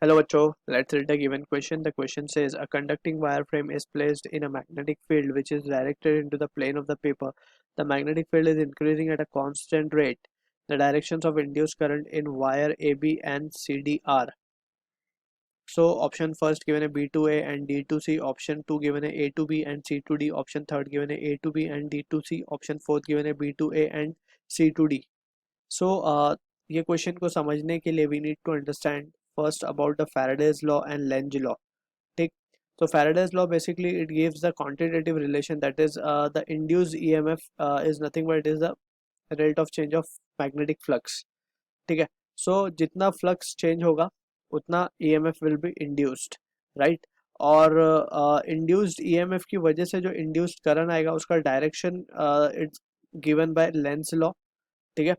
Hello बच्चों, let's read the given question. The question says a conducting wire frame is placed in a magnetic field which is directed into the plane of the paper. The magnetic field is increasing at a constant rate. The directions of induced current in wire AB and CD are. So option first given a B to A and D to C. Option 2 given a to B and C to D. Option third given a to B and D to C. Option fourth given a B to A and C to D. सो ये question को समझने के लिए we need to understand first about the Faraday's law and Lenz law. ठीक. तो Faraday's law basically it gives the quantitative relation that is the induced EMF is nothing but it is the rate of change of magnetic flux. ठीक है. So जितना flux change होगा उतना EMF will be induced, right. और induced EMF की वजह से जो इंड्यूस्ड करंट आएगा उसका direction it's given by Lenz law. ठीक है.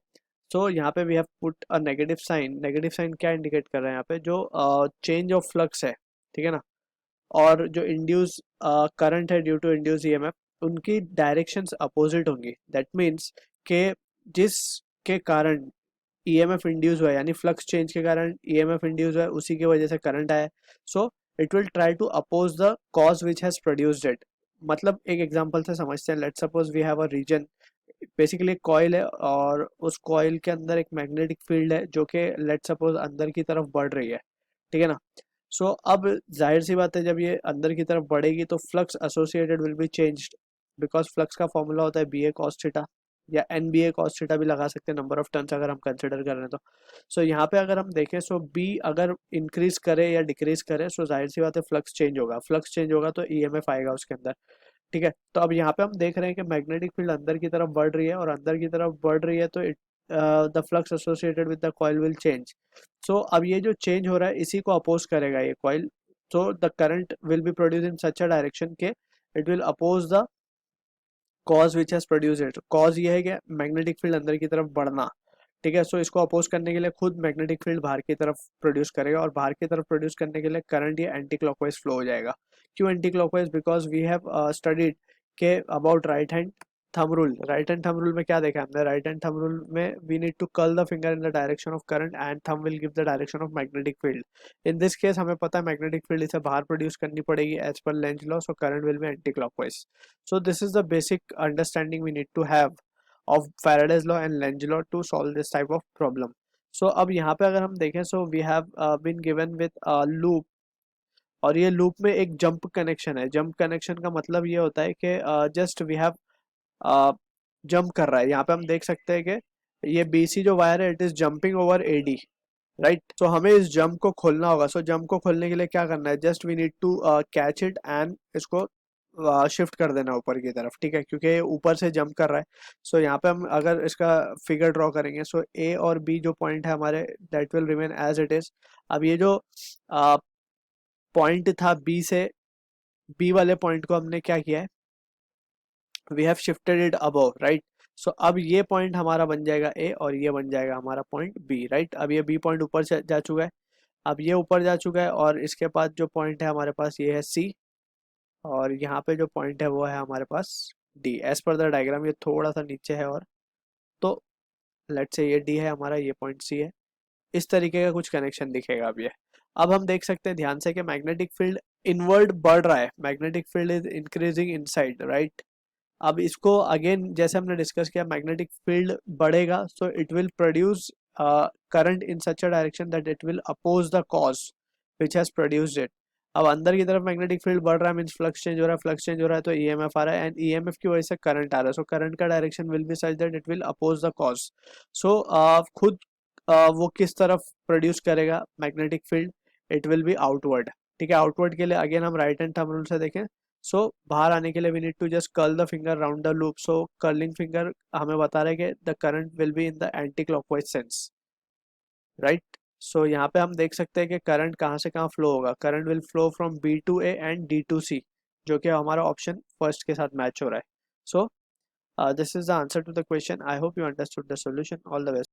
सो यहाँ पे we have put a negative sign. Negative sign क्या इंडिकेट कर रहे हैं यहाँ पे, जो चेंज ऑफ फ्लक्स है, ठीक है ना, और जो इंड्यूस करंट है ड्यू टू इंड्यूस ईएमएफ, उनकी डायरेक्शंस अपोजिट होंगी. दैट मीन्स के जिसके कारण ईएमएफ इंड्यूस हुआ है, यानी फ्लक्स चेंज के कारण ईएमएफ इंड्यूस हुआ है, उसी की वजह से करंट आया. So it will try to oppose the cause which has produced it. मतलब एक एग्जांपल से समझते हैं. Let's suppose we have a region, basically एक कॉइल है और उस कॉइल के अंदर एक मैग्नेटिक फील्ड है जो कि लेट्स सपोज अंदर की तरफ बढ़ रही है, ठीक है ना. सो अब जाहिर सी बात है, जब ये अंदर की तरफ बढ़ेगी तो flux associated will be changed, because flux का फॉर्मूला होता है बी ए कॉस थीटा, या एन बी ए कॉस थीटा भी लगा सकते हैं, नंबर ऑफ टर्न्स अगर हम कंसिडर कर रहे हैं तो. सो यहाँ पे अगर हम देखें, सो बी अगर इंक्रीज करे या डिक्रीज करे, सो जाहिर सी बात है फ्लक्स चेंज होगा. फ्लक्स चेंज होगा तो ईएमएफ आएगा उसके अंदर. ठीक है. तो अब यहाँ पे हम देख रहे हैं कि मैग्नेटिक फील्ड अंदर की तरफ बढ़ रही है, और अंदर की तरफ बढ़ रही है तो it the flux associated with the coil will change. So अब ये जो चेंज हो रहा है इसी को अपोज करेगा ये coil. So the current will be produce in such a direction के it will oppose the cause which has produce it. Cause ये है कि मैग्नेटिक फील्ड अंदर की तरफ बढ़ना. ठीक है. सो इसको अपोज करने के लिए खुद मैग्नेटिक फील्ड बाहर की तरफ प्रोड्यूस करेगा, और बाहर की तरफ प्रोड्यूस करने के लिए करंट ये एंटी क्लॉकवाइज फ्लो हो जाएगा. क्यों anti clockwise? Because we have studied के about right hand thumb rule. Right hand thumb rule में क्या देखा हमने? राइट हैंड थंब रूल में we need to curl the finger in the direction of current and thumb will give the direction of magnetic field. In this case हमें पता है magnetic field इसे बाहर प्रोड्यूस करनी पड़ेगी as per Lenz law, so current will be anticlockwise. So this is the basic understanding we need to have of Faraday's law and Lenz law to solve this type of problem. So अब यहाँ पे अगर हम देखें, so we have been given with a loop, और ये loop में एक जंप कनेक्शन है. जंप कनेक्शन का मतलब ये होता है कि जस्ट वी हैव जंप कर रहा है. यहाँ पे हम देख सकते हैं कि ये BC जो वायर है it is jumping over AD, right. So हमें इस जंप को खोलना होगा. सो जंप को खोलने के लिए क्या करना है? Just we need to catch it and इसको शिफ्ट कर देना ऊपर की तरफ. ठीक है, क्योंकि ये ऊपर से जंप कर रहा है. सो यहाँ पे हम अगर इसका फिगर ड्रॉ करेंगे, सो A और B जो पॉइंट है हमारे that will remain as it is. अब ये जो पॉइंट था B से, B वाले पॉइंट को हमने क्या किया है? We have shifted it above, right. So अब ये पॉइंट हमारा बन जाएगा A और ये बन जाएगा हमारा पॉइंट B, राइट. अब ये B पॉइंट ऊपर जा चुका है. अब ये ऊपर जा चुका है, और इसके बाद जो पॉइंट है हमारे पास ये है C, और यहाँ पे जो पॉइंट है वो है हमारे पास D. एज पर द डायग्राम ये थोड़ा सा नीचे है, और तो लेट्स से ये D है हमारा, ये पॉइंट C है. इस तरीके का कुछ कनेक्शन दिखेगा अब ये. अब हम देख सकते हैं ध्यान से कि मैग्नेटिक फील्ड इनवर्ड बढ़ रहा है. Magnetic field is increasing inside, right. अब इसको अगेन जैसे हमने डिस्कस किया, मैग्नेटिक फील्ड बढ़ेगा so it will produce current in such a direction that it will oppose the cause which has produced it. अब अंदर की तरफ मैग्नेटिक फील्ड बढ़ रहा है, मींस फ्लक्स चेंज हो रहा है. फ्लक्स चेंज हो रहा है तो ईएमएफ आ रहा है, एंड ईएमएफ की वजह से करंट आ रहा है. सो करंट का direction will be such that it will oppose the cause. So खुद वो किस तरफ प्रोड्यूस करेगा magnetic field? It will be outward. ठीक है. आउटवर्ड के लिए अगेन हम राइट हैंड थंब रूल से देखें. सो बाहर आने के लिए we need to just curl the finger round the loop. So curling finger हमें बता रहा है कि the current will be in the anti clockwise sense, right. So यहाँ पे हम देख सकते हैं कि करंट कहाँ से कहाँ फ्लो होगा. Current will flow from B to A and D to C, जो कि हमारा ऑप्शन फर्स्ट के साथ मैच हो रहा है. So this is the answer to the question. I hope you understood the solution. All the best.